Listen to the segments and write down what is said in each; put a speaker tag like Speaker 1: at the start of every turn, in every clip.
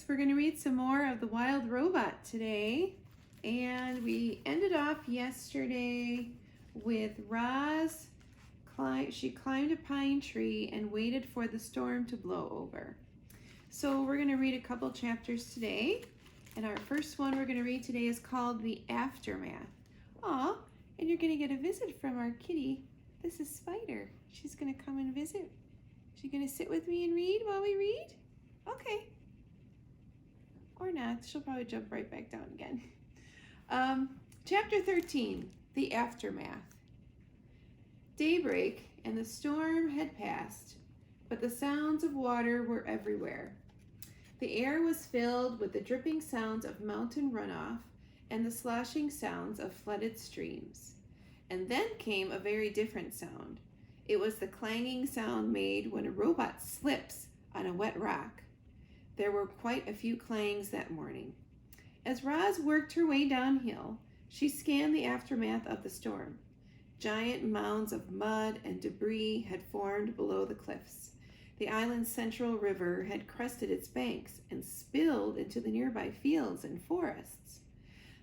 Speaker 1: kids. We're going to read some more of The Wild Robot today. And we ended off yesterday with Roz. She climbed a pine tree and waited for the storm to blow over. So we're going to read a couple chapters today. And our first one we're going to read today is called The Aftermath. Aw, and you're going to get a visit from our kitty. This is Spider. She's going to come and visit. She's going to sit with me and read while we read? Okay. Or not. She'll probably jump right back down again. Chapter 13, The Aftermath. Daybreak and the storm had passed, but the sounds of water were everywhere. The air was filled with the dripping sounds of mountain runoff and the sloshing sounds of flooded streams. And then came a very different sound. It was the clanging sound made when a robot slips on a wet rock. There were quite a few clangs that morning. As Roz worked her way downhill, she scanned the aftermath of the storm. Giant mounds of mud and debris had formed below the cliffs. The island's central river had crested its banks and spilled into the nearby fields and forests.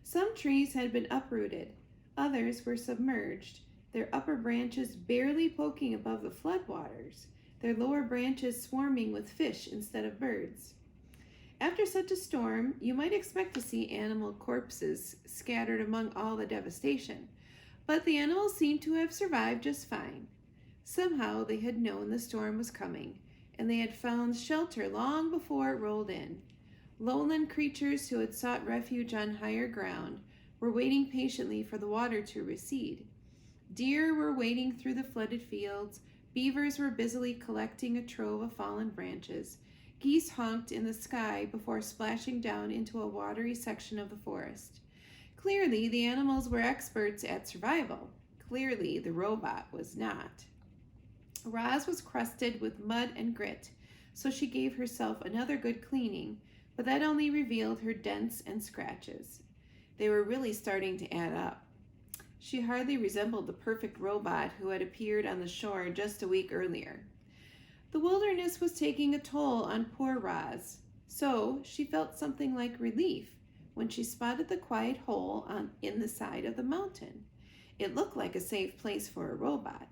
Speaker 1: Some trees had been uprooted. Others were submerged, their upper branches barely poking above the floodwaters, their lower branches swarming with fish instead of birds. After such a storm, you might expect to see animal corpses scattered among all the devastation, but the animals seemed to have survived just fine. Somehow they had known the storm was coming, and they had found shelter long before it rolled in. Lowland creatures who had sought refuge on higher ground were waiting patiently for the water to recede. Deer were wading through the flooded fields, beavers were busily collecting a trove of fallen branches, geese honked in the sky before splashing down into a watery section of the forest. Clearly, the animals were experts at survival. Clearly, the robot was not. Roz was crusted with mud and grit, so she gave herself another good cleaning, but that only revealed her dents and scratches. They were really starting to add up. She hardly resembled the perfect robot who had appeared on the shore just a week earlier. The wilderness was taking a toll on poor Roz, so she felt something like relief when she spotted the quiet hole in the side of the mountain. It looked like a safe place for a robot.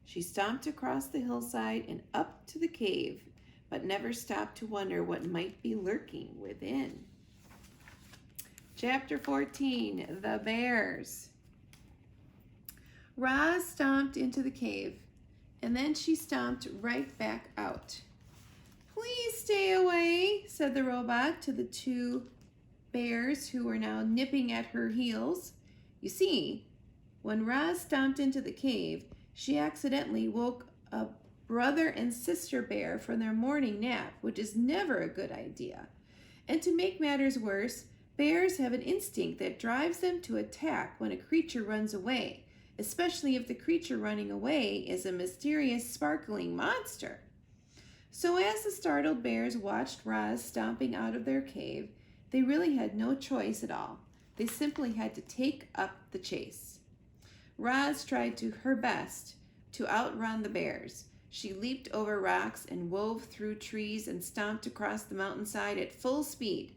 Speaker 1: She stomped across the hillside and up to the cave, but never stopped to wonder what might be lurking within. Chapter 14, The Bears. Roz stomped into the cave, and then she stomped right back out. "Please stay away," said the robot to the two bears who were now nipping at her heels. You see, when Roz stomped into the cave, she accidentally woke a brother and sister bear from their morning nap, which is never a good idea. And to make matters worse, bears have an instinct that drives them to attack when a creature runs away, especially if the creature running away is a mysterious, sparkling monster. So as the startled bears watched Roz stomping out of their cave, they really had no choice at all. They simply had to take up the chase. Roz tried her best to outrun the bears. She leaped over rocks and wove through trees and stomped across the mountainside at full speed.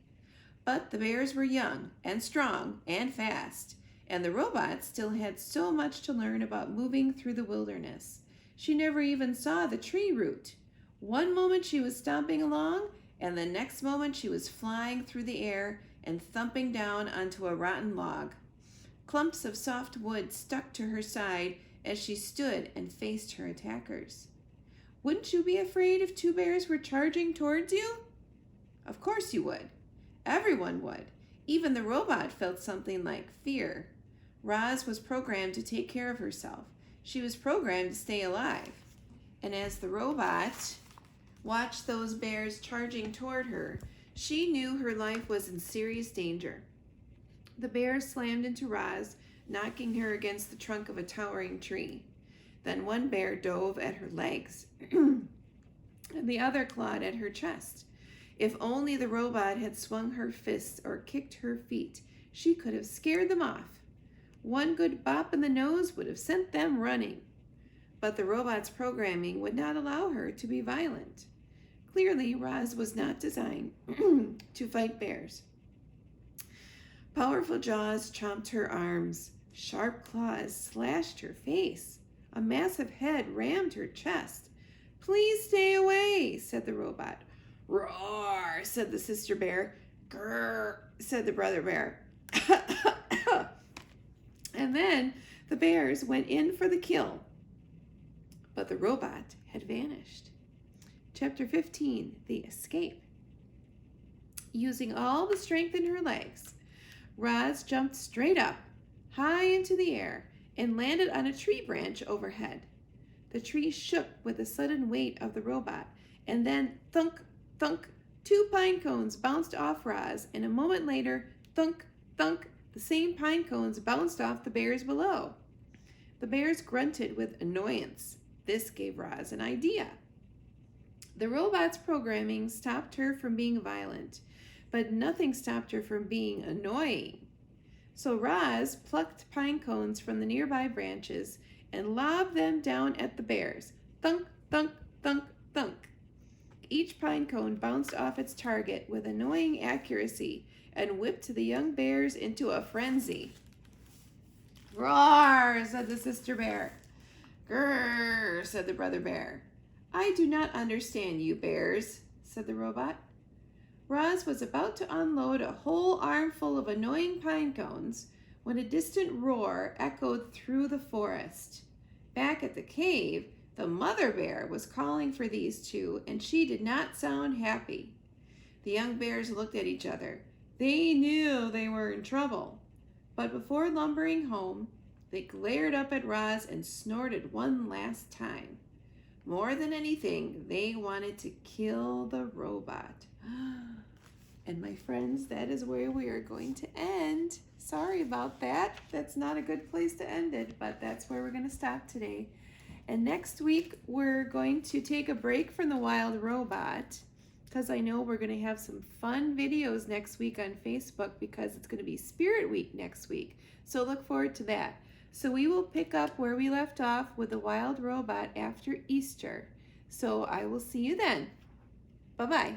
Speaker 1: But the bears were young and strong and fast, and the robot still had so much to learn about moving through the wilderness. She never even saw the tree root. One moment she was stomping along, and the next moment she was flying through the air and thumping down onto a rotten log. Clumps of soft wood stuck to her side as she stood and faced her attackers. Wouldn't you be afraid if two bears were charging towards you? Of course you would. Everyone would. Even the robot felt something like fear. Roz was programmed to take care of herself. She was programmed to stay alive. And as the robot watched those bears charging toward her, she knew her life was in serious danger. The bears slammed into Roz, knocking her against the trunk of a towering tree. Then one bear dove at her legs, and the other clawed at her chest. If only the robot had swung her fists or kicked her feet, she could have scared them off. One good bop in the nose would have sent them running. But the robot's programming would not allow her to be violent. Clearly, Roz was not designed to fight bears. Powerful jaws chomped her arms. Sharp claws slashed her face. A massive head rammed her chest. "Please stay away," said the robot. "Roar," said the sister bear. "Grrr," said the brother bear. And then the bears went in for the kill. But the robot had vanished. Chapter 15, The Escape. Using all the strength in her legs, Roz jumped straight up, high into the air, and landed on a tree branch overhead. The tree shook with the sudden weight of the robot, and then thunk, thunk, 2 pine cones bounced off Roz, and a moment later, thunk, thunk, the same pine cones bounced off the bears below. The bears grunted with annoyance. This gave Roz an idea. The robot's programming stopped her from being violent, but nothing stopped her from being annoying. So Roz plucked pine cones from the nearby branches and lobbed them down at the bears. Thunk, thunk, thunk, thunk. Each pine cone bounced off its target with annoying accuracy and whipped the young bears into a frenzy. "Roar," said the sister bear. "Grrr," said the brother bear. "I do not understand you bears," said the robot. Roz was about to unload a whole armful of annoying pine cones when a distant roar echoed through the forest. Back at the cave, the mother bear was calling for these two, and she did not sound happy. The young bears looked at each other. They knew they were in trouble. But before lumbering home, they glared up at Roz and snorted one last time. More than anything, they wanted to kill the robot. And my friends, that is where we are going to end. Sorry about that. That's not a good place to end it, but that's where we're going to stop today. And next week, we're going to take a break from the wild robot, because I know we're going to have some fun videos next week on Facebook, because it's going to be Spirit Week next week. So look forward to that. So we will pick up where we left off with the wild robot after Easter. So I will see you then. Bye-bye.